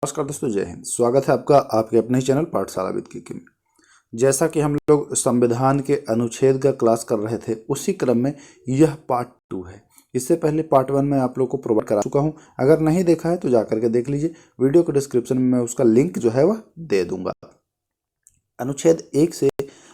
नमस्कार दोस्तों, जय हिंद। स्वागत है आपका आपके अपने ही चैनल पाठशाला विद के में। जैसा कि हम लोग संविधान के अनुच्छेद का क्लास कर रहे थे, उसी क्रम में यह पार्ट 2 है। इससे पहले पार्ट 1 में आप लोग को प्रोवाइड करा चुका हूं। अगर नहीं देखा है तो जाकर के देख लीजिए। वीडियो के डिस्क्रिप्शन में मैं उसका लिंक जो है वह दे दूंगा। अनुच्छेद 1 से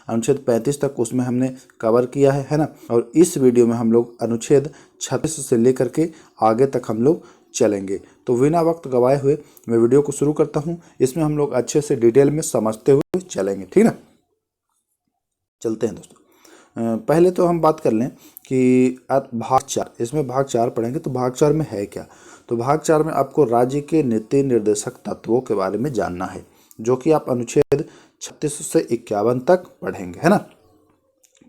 अनुच्छेद 35 तक उसमें हमने कवर किया है ना। और इस वीडियो में हम लोग अनुच्छेद 36 से लेकर के आगे तक हम लोग चलेंगे। तो बिना वक्त गवाए हुए मैं वीडियो को शुरू करता हूं। इसमें हम लोग अच्छे से डिटेल में समझते हुए चलेंगे, ठीक ना। चलते हैं दोस्तों। पहले तो हम बात कर लें कि भाग 4, इसमें भाग 4 पढ़ेंगे। तो भाग 4 में है क्या? तो भाग 4 में आपको राज्य के नीति निर्देशक तत्वों के बारे में जानना है, जो कि आप अनुच्छेद 36 से 51 तक पढ़ेंगे, है ना।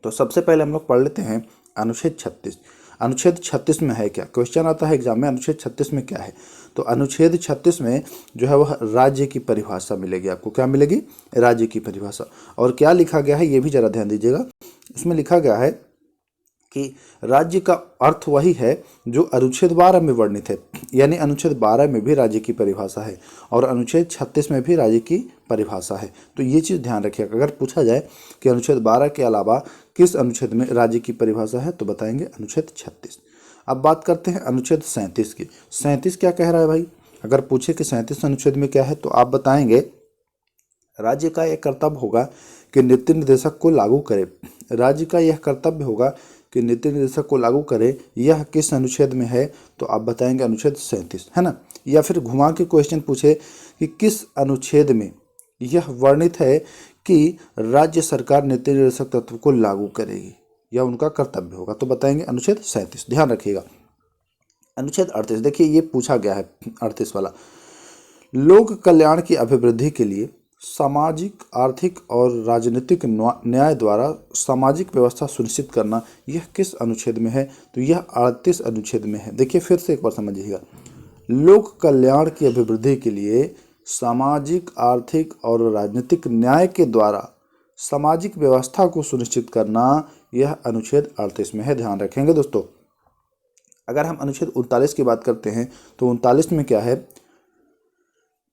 तो सबसे पहले हम लोग पढ़ लेते हैं अनुच्छेद 36। अनुच्छेद 36 में है क्या? क्वेश्चन आता है एग्जाम में, अनुच्छेद 36 में क्या है? तो अनुच्छेद 36 में जो है वह राज्य की परिभाषा मिलेगी आपको। क्या मिलेगी? राज्य की परिभाषा। और क्या लिखा गया है ये भी जरा ध्यान दीजिएगा। इसमें लिखा गया है कि राज्य का अर्थ वही है जो अनुच्छेद 12 में वर्णित है। यानी अनुच्छेद 12 में भी राज्य की परिभाषा है और अनुच्छेद 36 में भी राज्य की परिभाषा है। तो ये चीज़ ध्यान रखिएगा। अगर पूछा जाए कि अनुच्छेद 12 के अलावा किस अनुच्छेद में राज्य की परिभाषा है, तो बताएंगे अनुच्छेद 36। अब बात करते हैं अनुच्छेद 37 की। 37 क्या कह रहा है भाई? अगर पूछे कि 37 अनुच्छेद में क्या है, तो आप बताएंगे राज्य का यह कर्तव्य होगा कि नीति निर्देशक को लागू करे। राज्य का यह कर्तव्य होगा कि नीति निर्देशक को लागू करे। यह किस अनुच्छेद में है? तो आप बताएंगे अनुच्छेद 37, है ना। या फिर घुमा के क्वेश्चन पूछे कि किस अनुच्छेद में यह वर्णित है कि राज्य सरकार नीति निर्देशक तत्व को लागू करेगी या उनका कर्तव्य होगा, तो बताएंगे अनुच्छेद 37। ध्यान रखिएगा। अनुच्छेद 38, देखिए ये पूछा गया है 38 वाला। लोक कल्याण की अभिवृद्धि के लिए सामाजिक, आर्थिक और राजनीतिक न्याय द्वारा सामाजिक व्यवस्था सुनिश्चित करना, यह किस अनुच्छेद में है? तो यह 38 अनुच्छेद में है। देखिए फिर से एक बार समझिएगा। लोक कल्याण की अभिवृद्धि के लिए सामाजिक, आर्थिक और राजनीतिक न्याय के द्वारा सामाजिक व्यवस्था को सुनिश्चित करना, यह अनुच्छेद 38 में है। ध्यान रखेंगे दोस्तों। अगर हम अनुच्छेद 39 की बात करते हैं, तो 39 में क्या है?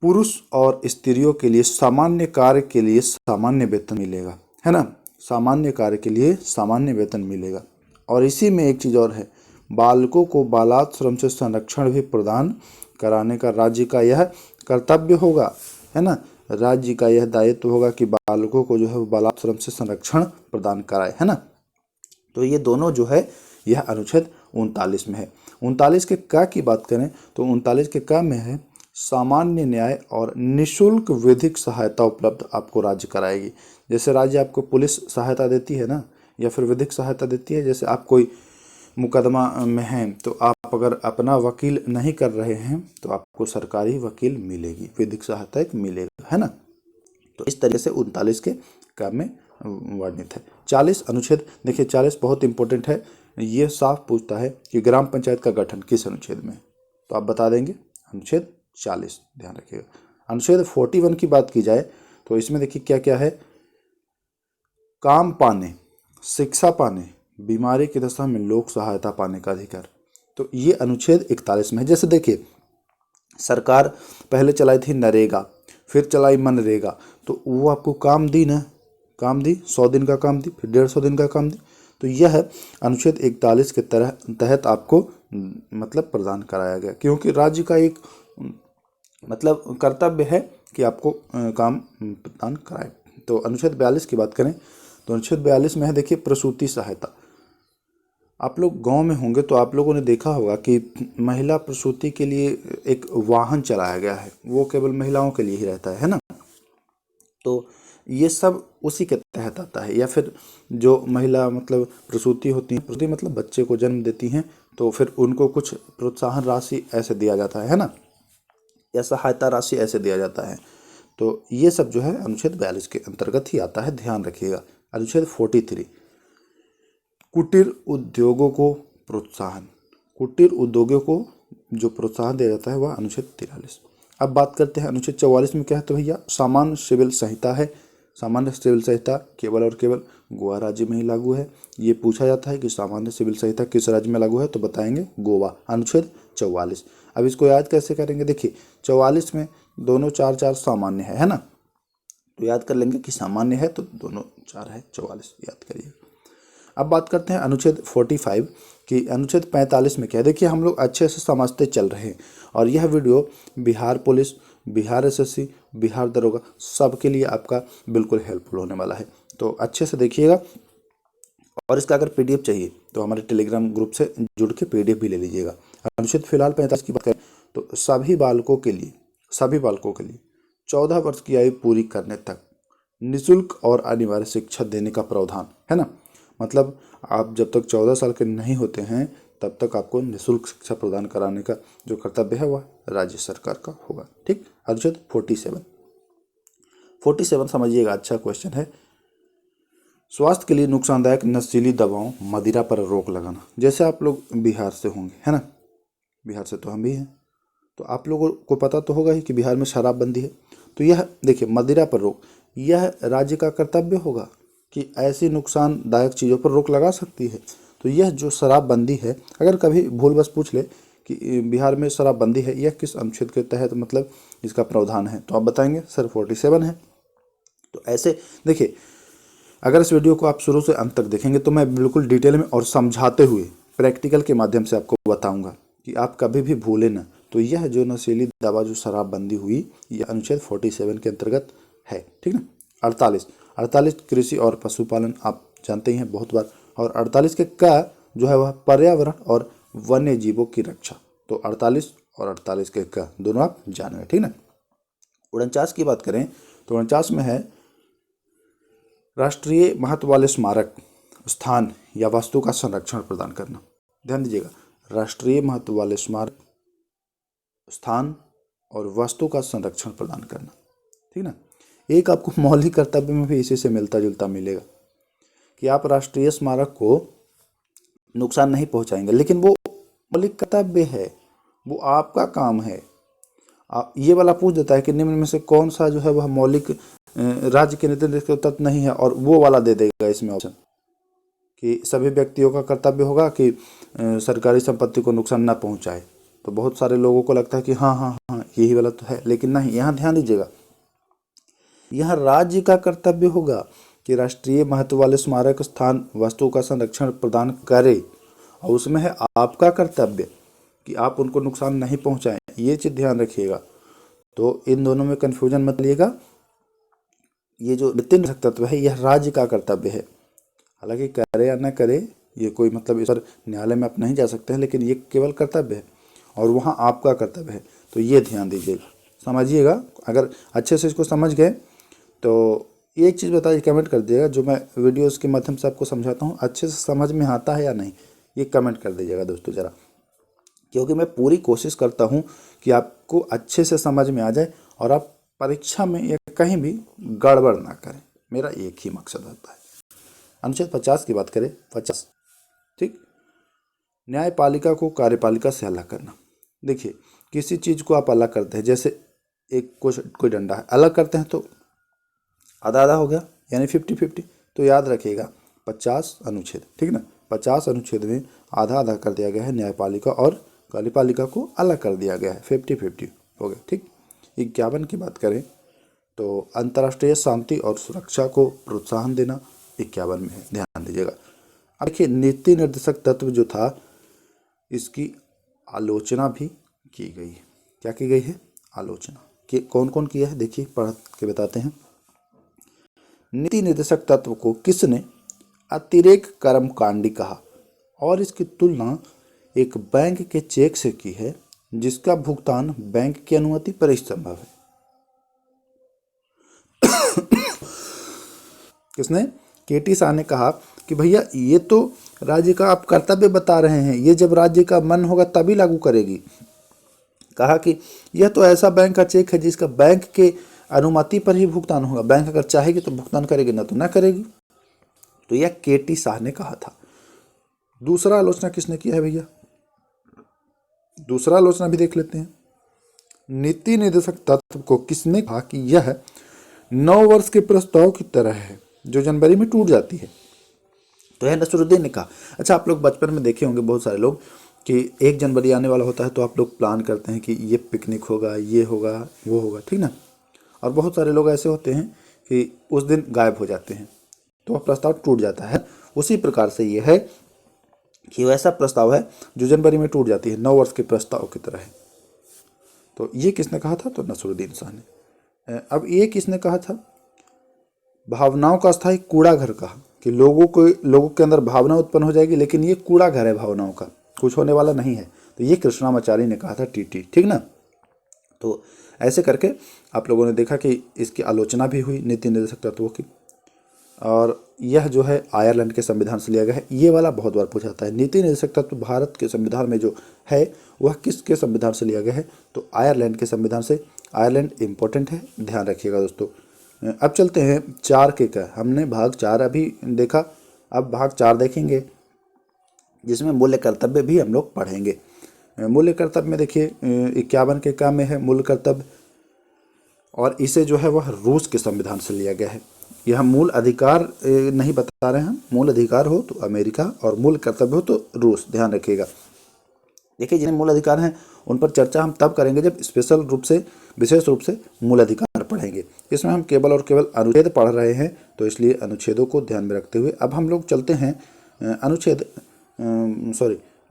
पुरुष और स्त्रियों के लिए सामान्य कार्य के लिए सामान्य वेतन मिलेगा, है ना। सामान्य कार्य के लिए सामान्य वेतन मिलेगा। और इसी में एक चीज़ और है, बालकों को बालाश्रम से संरक्षण भी प्रदान कराने का राज्य का यह कर्तव्य होगा, है ना। राज्य का यह दायित्व होगा कि बालकों को जो है बालाश्रम से संरक्षण प्रदान कराए, है ना। तो ये दोनों जो है यह अनुच्छेद 39 में है। 39 के का की बात करें तो 39 के का में है सामान्य न्याय और निशुल्क विधिक सहायता उपलब्ध आपको राज्य कराएगी। जैसे राज्य आपको पुलिस सहायता देती है ना, या फिर विधिक सहायता देती है। जैसे आप कोई मुकदमा में हैं तो आप अगर अपना वकील नहीं कर रहे हैं तो आपको सरकारी वकील मिलेगी, विधिक सहायता एक मिलेगा, है ना। तो इस तरीके से 39 के काम में वर्णित है। 40 अनुच्छेद, देखिए 40 बहुत इंपॉर्टेंट है। ये साफ पूछता है कि ग्राम पंचायत का गठन किस अनुच्छेद में है, तो आप बता देंगे अनुच्छेद 40। ध्यान रखिएगा। अनुच्छेद 41 की बात की जाए तो इसमें देखिए क्या क्या है। काम पाने, शिक्षा पाने, बीमारी की दशा में लोक सहायता पाने का अधिकार, तो ये अनुच्छेद 41 में है। जैसे देखिए सरकार पहले चलाई थी नरेगा, फिर चलाई मनरेगा, तो वो आपको काम दी ना, काम दी, 100 दिन का काम दी, फिर 150 दिन का काम दी। तो यह अनुच्छेद 41 के तहत आपको मतलब प्रदान कराया गया, क्योंकि राज्य का एक मतलब कर्तव्य है कि आपको काम प्रदान कराए। तो अनुच्छेद 42 की बात करें तो अनुच्छेद 42 में है, देखिए प्रसूति सहायता। आप लोग गांव में होंगे तो आप लोगों ने देखा होगा कि महिला प्रसूति के लिए एक वाहन चलाया गया है, वो केवल महिलाओं के लिए ही रहता है ना। तो ये सब उसी के तहत आता है। या फिर जो महिला मतलब प्रसूति होती है, प्रसूति मतलब बच्चे को जन्म देती हैं, तो फिर उनको कुछ प्रोत्साहन राशि ऐसे दिया जाता है ना, या सहायता राशि ऐसे दिया जाता है। तो ये सब जो है अनुच्छेद 42 के अंतर्गत ही आता है। ध्यान रखिएगा। अनुच्छेद 43 कुटीर उद्योगों को प्रोत्साहन, कुटीर उद्योगों को जो प्रोत्साहन दिया जाता है वह अनुच्छेद 43। अब बात करते हैं अनुच्छेद 44 में क्या है। तो भैया सामान्य सिविल संहिता है। सामान्य सिविल संहिता केवल और केवल गोवा राज्य में ही लागू है। ये पूछा जाता है कि सामान्य सिविल संहिता किस राज्य में लागू है, तो बताएंगे गोवा। अनुच्छेद 44। अब इसको याद कैसे करेंगे? देखिए 44 में दोनों 4 4 सामान्य है ना। तो याद कर लेंगे कि सामान्य है तो दोनों 4 है, 44 याद करिए। अब बात करते हैं अनुच्छेद 45 कि अनुच्छेद 45 में क्या है। देखिए हम लोग अच्छे से समझते चल रहे हैं और यह video Bihar police, Bihar SSC, Bihar दरोगा सबके लिए आपका बिल्कुल हेल्पफुल होने वाला है। तो अच्छे से देखिएगा और इसका अगर पीडीएफ चाहिए तो हमारे टेलीग्राम ग्रुप से जुड़ के पीडीएफ भी ले लीजिएगा। अनुच्छेद फिलहाल 45 की बात करें तो सभी बालकों के लिए 14 वर्ष की आयु पूरी करने तक निःशुल्क और अनिवार्य शिक्षा देने का प्रावधान है ना। मतलब आप जब तक 14 साल के नहीं होते हैं तब तक आपको निःशुल्क शिक्षा प्रदान कराने का जो कर्तव्य है वह राज्य सरकार का होगा। ठीक। अनुच्छेद 47 समझिएगा, अच्छा क्वेश्चन है। स्वास्थ्य के लिए नुकसानदायक नशीली दवाओं, मदिरा पर रोक लगाना। जैसे आप लोग बिहार से होंगे है ना, बिहार से तो हम भी हैं, तो आप लोगों को पता तो होगा ही कि बिहार में शराबबंदी है। तो यह देखिए मदिरा पर रोक, यह राज्य का कर्तव्य होगा कि ऐसी नुकसानदायक चीज़ों पर रोक लगा सकती है। तो यह जो शराबबंदी है, अगर कभी भूल बस पूछ ले कि बिहार में शराबबंदी है, यह किस अनुच्छेद के तहत मतलब इसका प्रावधान है, तो आप बताएंगे सर 47 है। तो ऐसे देखिए अगर इस वीडियो को आप शुरू से अंत तक देखेंगे तो मैं बिल्कुल डिटेल में और समझाते हुए प्रैक्टिकल के माध्यम से आपको बताऊंगा कि आप कभी भी भूलें ना। तो यह जो नशीली दवा जो शराबबंदी हुई यह अनुच्छेद 47 के अंतर्गत है। ठीक ना। 48 कृषि और पशुपालन आप जानते ही हैं बहुत बार। और 48 के का जो है वह पर्यावरण और वन्य जीवों की रक्षा। तो 48 और 48 के का दोनों आप जानेंगे। ठीक ना। 49 की बात करें तो 49 में है राष्ट्रीय महत्व वाले स्मारक, स्थान या वस्तु का संरक्षण प्रदान करना। ध्यान दीजिएगा, राष्ट्रीय महत्व वाले स्मारक, स्थान और वस्तु का संरक्षण प्रदान करना। ठीक ना। एक आपको मौलिक कर्तव्य में भी इसी से मिलता जुलता मिलेगा कि आप राष्ट्रीय स्मारक को नुकसान नहीं पहुंचाएंगे, लेकिन वो मौलिक कर्तव्य है, वो आपका काम है। आप ये वाला पूछ देता है कि निम्न में से कौन सा जो है वह मौलिक राज्य के निर्देश तत्व नहीं है, और वो वाला दे देगा इसमें ऑप्शन कि सभी व्यक्तियों का कर्तव्य होगा कि सरकारी संपत्ति को नुकसान ना पहुंचाए। तो बहुत सारे लोगों को लगता है कि हाँ हाँ हाँ यही वाला तो है, लेकिन नहीं, यहाँ ध्यान दीजिएगा, यह राज्य का कर्तव्य होगा कि राष्ट्रीय महत्व वाले स्मारक, स्थान, वस्तु का संरक्षण प्रदान करे, और उसमें है आपका कर्तव्य कि आप उनको नुकसान नहीं पहुंचाएं। ये चीज़ ध्यान रखिएगा। तो इन दोनों में कन्फ्यूजन मत लिएगा। ये जो तीन तत्व है यह राज्य का कर्तव्य है, हालांकि करे या न करे ये कोई मतलब इस पर न्यायालय में आप नहीं जा सकते हैं, लेकिन ये केवल कर्तव्य है और वहाँ आपका कर्तव्य है। तो ये ध्यान दीजिएगा, समझिएगा। अगर अच्छे से इसको समझ गए तो एक चीज़ बताइए, कमेंट कर दीजिएगा, जो मैं वीडियोस के माध्यम से आपको समझाता हूँ अच्छे से समझ में आता है या नहीं, ये कमेंट कर दीजिएगा दोस्तों ज़रा, क्योंकि मैं पूरी कोशिश करता हूँ कि आपको अच्छे से समझ में आ जाए और आप परीक्षा में या कहीं भी गड़बड़ ना करें। मेरा एक ही मकसद होता है। अनुच्छेद 50 की बात करें, 50 ठीक, न्यायपालिका को कार्यपालिका से अलग करना। देखिए किसी चीज़ को आप अलग करते हैं, जैसे एक कोई डंडा है, अलग करते हैं तो आधा आधा हो गया, यानी 50-50। तो याद रखिएगा 50 अनुच्छेद, ठीक ना, 50 अनुच्छेद में आधा आधा कर दिया गया है, न्यायपालिका और कार्यपालिका को अलग कर दिया गया है, 50-50 हो गया। ठीक। 51 की बात करें तो अंतर्राष्ट्रीय शांति और सुरक्षा को प्रोत्साहन देना 51 में है, ध्यान दीजिएगा। अब देखिए नीति निर्देशक तत्व जो था इसकी आलोचना भी की गई है। क्या की गई है? आलोचना। कि कौन कौन किया है देखिए पढ़ के बताते हैं। नीति निर्देशक तत्व को किसने अतिरेक कर्मकांडी कहा और इसकी तुलना एक बैंक के चेक से की है जिसका भुगतान बैंक की अनुमति पर ही संभव है। किसने? केटी शाह ने कहा कि भैया ये तो राज्य का आप कर्तव्य बता रहे हैं, ये जब राज्य का मन होगा तभी लागू करेगी। कहा कि यह तो ऐसा बैंक का चेक है जिसका बैंक के अनुमति पर ही भुगतान होगा, बैंक अगर चाहेगी तो भुगतान करेगी, ना तो ना करेगी। तो यह केटी शाह ने कहा था। दूसरा आलोचना किसने किया है भैया? दूसरा आलोचना भी देख लेते हैं। नीति निर्देशक तत्व को किसने कहा कि यह 9 वर्ष के प्रस्ताव की तरह है जो जनवरी में टूट जाती है। तो यह नसरुद्दीन ने कहा। अच्छा आप लोग बचपन में देखे होंगे बहुत सारे लोग कि 1 जनवरी आने वाला होता है तो आप लोग प्लान करते हैं कि ये पिकनिक होगा, ये होगा, वो होगा, ठीक ना। और बहुत सारे लोग ऐसे होते हैं कि उस दिन गायब हो जाते हैं, तो वह प्रस्ताव टूट जाता है। उसी प्रकार से ये है कि वैसा प्रस्ताव है जो जनवरी में टूट जाती है, 9 वर्ष के प्रस्ताव की तरह है। तो ये किसने कहा था? तो नसरुद्दीन शाह ने। अब ये किसने कहा था? भावनाओं का स्थायी कूड़ा घर कहा कि लोगों के अंदर भावना उत्पन्न हो जाएगी, लेकिन ये कूड़ा घर है भावनाओं का, कुछ होने वाला नहीं है। तो ये कृष्णामाचारी ने कहा था, टीटी, ठीक ना। तो ऐसे करके आप लोगों ने देखा कि इसकी आलोचना भी हुई नीति निर्देशक तत्वों की। और यह जो है आयरलैंड के संविधान से लिया गया है। ये वाला बहुत बार पूछा जाता है, नीति निर्देशक तत्व भारत के संविधान में जो है वह किसके संविधान से लिया गया है? तो आयरलैंड के संविधान से। आयरलैंड इम्पोर्टेंट है, ध्यान रखिएगा दोस्तों। अब चलते हैं 4 के का। हमने भाग 4 अभी देखा, अब भाग 4 देखेंगे जिसमें मूल्य कर्तव्य भी हम लोग पढ़ेंगे। मूल्य कर्तव्य में देखिए 51 के का में है मूल कर्तव्य, और इसे जो है वह रूस के संविधान से लिया गया है। यह मूल अधिकार नहीं बता रहे हैं हम, मूल अधिकार हो तो अमेरिका और मूल कर्तव्य हो तो रूस, ध्यान रखिएगा। देखिए जिन्हें मूल अधिकार हैं उन पर चर्चा हम तब करेंगे जब स्पेशल रूप से, विशेष रूप से मूल अधिकार पढ़ेंगे। इसमें हम केवल और केवल अनुच्छेद पढ़ रहे हैं, तो इसलिए अनुच्छेदों को ध्यान में रखते हुए अब हम लोग चलते हैं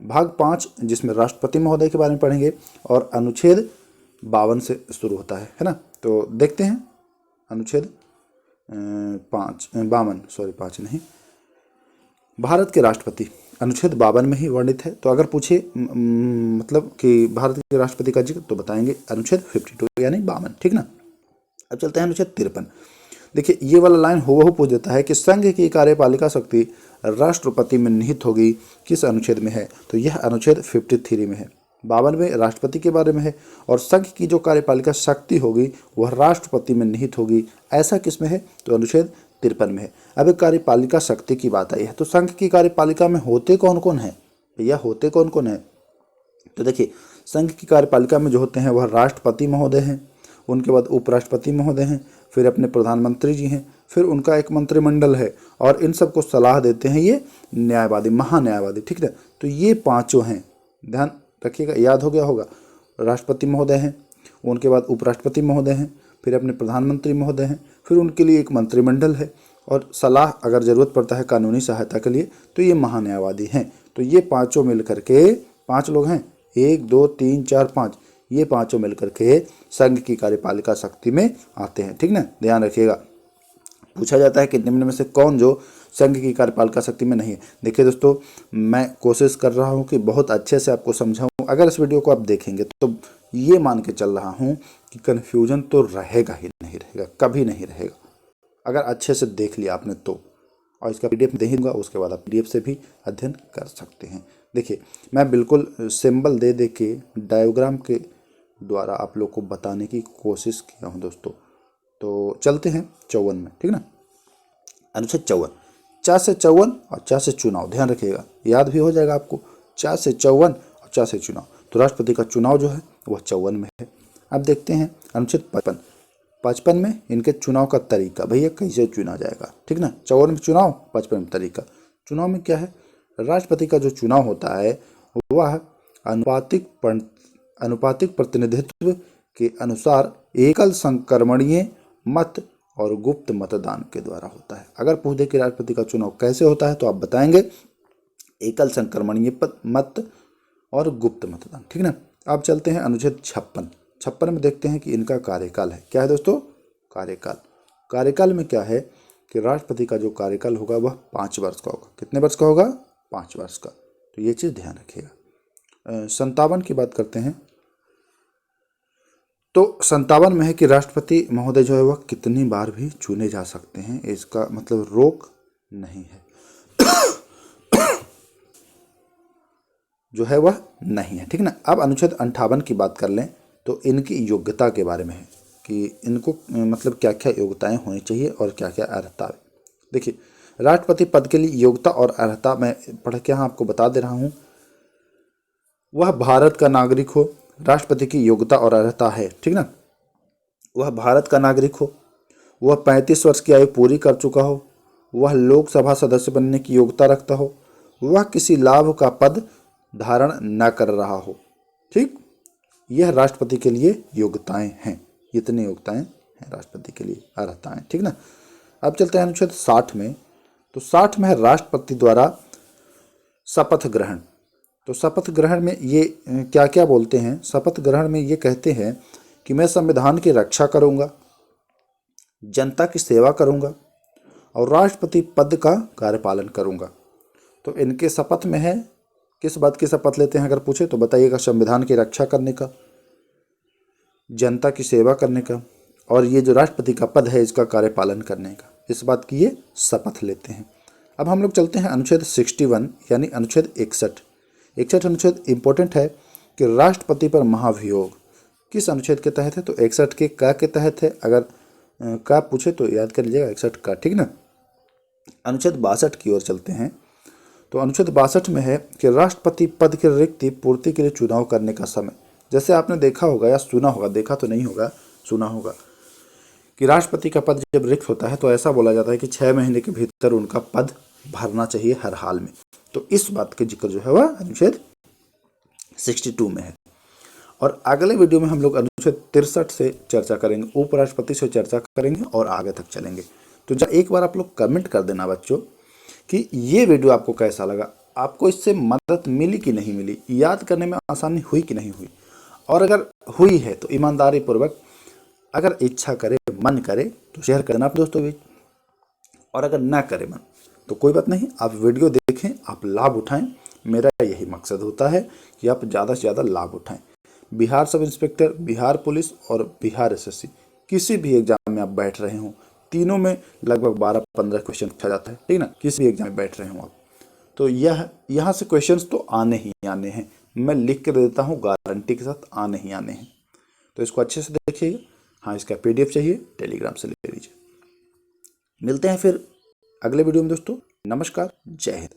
भाग 5, जिसमें राष्ट्रपति महोदय के बारे में पढ़ेंगे और अनुच्छेद 52 से शुरू होता है ना। तो देखते हैं अनुच्छेद 5 नहीं, भारत के राष्ट्रपति अनुच्छेद 52 में ही वर्णित है। तो अगर पूछे मतलब कि भारत के राष्ट्रपति का जिक्र, तो बताएंगे अनुच्छेद 52 यानी 52, ठीक ना। अब चलते हैं अनुच्छेद 53। देखिए ये वाला लाइन हूबहू पूछ देता है कि संघ की कार्यपालिका शक्ति राष्ट्रपति में निहित होगी, किस अनुच्छेद में है? तो यह अनुच्छेद 53 में है। 52 में राष्ट्रपति के बारे में है, और संघ की जो कार्यपालिका शक्ति होगी वह राष्ट्रपति में निहित होगी, ऐसा किस में है? तो अनुच्छेद 53 में है। अब कार्यपालिका शक्ति की बात आई है, तो संघ की कार्यपालिका में होते कौन कौन है भैया? होते कौन कौन है? तो देखिए संघ की कार्यपालिका में जो होते हैं वह राष्ट्रपति महोदय हैं, उनके बाद उपराष्ट्रपति महोदय हैं, फिर अपने प्रधानमंत्री जी हैं, फिर उनका एक मंत्रिमंडल है, और इन सबको सलाह देते हैं ये न्यायवादी, महान्यायवादी, ठीक है। तो ये 5 हैं, ध्यान रखिएगा, याद हो गया होगा। राष्ट्रपति महोदय हैं, उनके बाद उपराष्ट्रपति महोदय हैं, फिर अपने प्रधानमंत्री महोदय हैं, फिर उनके लिए एक मंत्रिमंडल है, और सलाह अगर ज़रूरत पड़ता है कानूनी सहायता के लिए तो ये महान्यायवादी हैं। तो ये 5 मिलकर के 5 लोग हैं, 1 2 3 4 5, ये 5 मिलकर के संघ की कार्यपालिका शक्ति में आते हैं, ठीक ना, ध्यान रखिएगा। पूछा जाता है कि निम्न में से कौन जो संघ की कार्यपालिका शक्ति में नहीं है। देखिए दोस्तों, मैं कोशिश कर रहा हूँ कि बहुत अच्छे से आपको समझाऊँ। अगर इस वीडियो को आप देखेंगे तो ये मान के चल रहा हूँ कि कन्फ्यूजन तो रहेगा ही नहीं, रहेगा, कभी नहीं रहेगा, अगर अच्छे से देख लिया आपने तो। और इसका PDF दे ही दूंगा, उसके बाद आप PDF से भी अध्ययन कर सकते हैं। देखिए मैं बिल्कुल सिंबल दे के डायग्राम के द्वारा आप लोग को बताने की कोशिश किया हूँ दोस्तों। तो चलते हैं 54 में, ठीक ना। अनुच्छेद 54, 4 से 54 और 4 से चुनाव, ध्यान रखिएगा, याद भी हो जाएगा आपको। 4 से 54 और 4 से चुनाव, तो राष्ट्रपति का चुनाव जो है वह 54 में है। अब देखते हैं अनुच्छेद 55 में इनके चुनाव का तरीका, भैया कैसे चुना जाएगा, ठीक ना। 54 में चुनाव, 55 में तरीका। चुनाव में क्या है? राष्ट्रपति का जो चुनाव होता है वह अनुपातिक प्रतिनिधित्व के अनुसार एकल संक्रमणीय मत और गुप्त मतदान के द्वारा होता है। अगर पूछ दे कि राष्ट्रपति का चुनाव कैसे होता है तो आप बताएंगे एकल संक्रमणीय मत और गुप्त मतदान, ठीक ना। अब चलते हैं अनुच्छेद 56 में देखते हैं कि इनका कार्यकाल है। क्या है दोस्तों? कार्यकाल में क्या है कि राष्ट्रपति का जो कार्यकाल होगा वह 5 वर्ष का होगा। कितने वर्ष का होगा? 5 वर्ष का। तो ये चीज़ ध्यान रखिएगा। 57 की बात करते हैं, तो 57 में है कि राष्ट्रपति महोदय जो है वह कितनी बार भी चुने जा सकते हैं, इसका मतलब रोक नहीं है जो है वह नहीं है, ठीक ना। अब अनुच्छेद 58 की बात कर लें तो इनकी योग्यता के बारे में है कि इनको मतलब क्या क्या योग्यताएं होनी चाहिए और क्या क्या अर्हता है। देखिए राष्ट्रपति पद के लिए योग्यता और अर्हता मैं पढ़ के यहाँ आपको बता दे रहा हूँ। वह भारत का नागरिक हो, राष्ट्रपति की योग्यता और अर्हता है, ठीक ना। वह भारत का नागरिक हो, वह 35 वर्ष की आयु पूरी कर चुका हो, वह लोकसभा सदस्य बनने की योग्यता रखता हो, वह किसी लाभ का पद धारण न कर रहा हो। ठीक, यह राष्ट्रपति के लिए योग्यताएं हैं। इतनी योग्यताएं हैं राष्ट्रपति के लिए, अर्हताएं। ठीक ना। अब चलते हैं अनुच्छेद 60 में। तो 60 में है राष्ट्रपति द्वारा शपथ ग्रहण। तो शपथ ग्रहण में ये क्या क्या बोलते हैं? शपथ ग्रहण में ये कहते हैं कि मैं संविधान की रक्षा करूंगा, जनता की सेवा करूंगा और राष्ट्रपति पद का कार्यपालन करूंगा। तो इनके शपथ में है, किस बात की शपथ लेते हैं अगर पूछे तो बताइएगा? संविधान की रक्षा करने का, जनता की सेवा करने का और ये जो राष्ट्रपति का पद है इसका कार्यपालन करने का, इस बात की ये शपथ लेते हैं। अब हम लोग चलते हैं अनुच्छेद 61 यानी अनुच्छेद 61। 61 अनुच्छेद इंपॉर्टेंट है कि राष्ट्रपति पर महाभियोग किस अनुच्छेद के तहत है? तो 61 के का के तहत है। अगर का पूछे तो याद कर लीजिएगा 61 का। ठीक ना। अनुच्छेद 62 की ओर चलते हैं। तो अनुच्छेद 62 में है कि राष्ट्रपति पद की रिक्ति पूर्ति के लिए चुनाव करने का समय। जैसे आपने देखा होगा या सुना होगा, देखा तो नहीं होगा, सुना होगा कि राष्ट्रपति का पद जब रिक्त होता है तो ऐसा बोला जाता है कि 6 महीने के भीतर उनका पद भरना चाहिए हर हाल में। तो इस बात का जिक्र जो है वह अनुच्छेद 62 में है। और अगले वीडियो में हम लोग अनुच्छेद 63 से चर्चा करेंगे, उपराष्ट्रपति से चर्चा करेंगे और आगे तक चलेंगे। तो एक बार आप लोग कमेंट कर देना बच्चों कि ये वीडियो आपको कैसा लगा, आपको इससे मदद मिली कि नहीं मिली, याद करने में आसानी हुई कि नहीं हुई, और अगर हुई है तो ईमानदारी पूर्वक अगर इच्छा करे, मन करे तो शेयर करना आप दोस्तों बीच, और अगर ना करे मन तो कोई बात नहीं, आप वीडियो देखें, आप लाभ उठाएं। मेरा यही मकसद होता है कि आप ज़्यादा से ज़्यादा लाभ उठाएं। Bihar sub inspector, Bihar police और बिहार एसएससी किसी भी एग्जाम में आप बैठ रहे हों, तीनों में लगभग 12-15 क्वेश्चन पूछा जाता है। ठीक ना। किसी भी एग्जाम में बैठ रहे हो आप तो यहाँ से क्वेश्चंस तो आने ही आने हैं। मैं लिख के दे देता हूँ गारंटी के साथ, आने ही आने हैं। तो इसको अच्छे से देखिएगा। हाँ, इसका PDF चाहिए टेलीग्राम से ले लीजिए। मिलते हैं फिर अगले वीडियो में दोस्तों। नमस्कार, जय हिंद।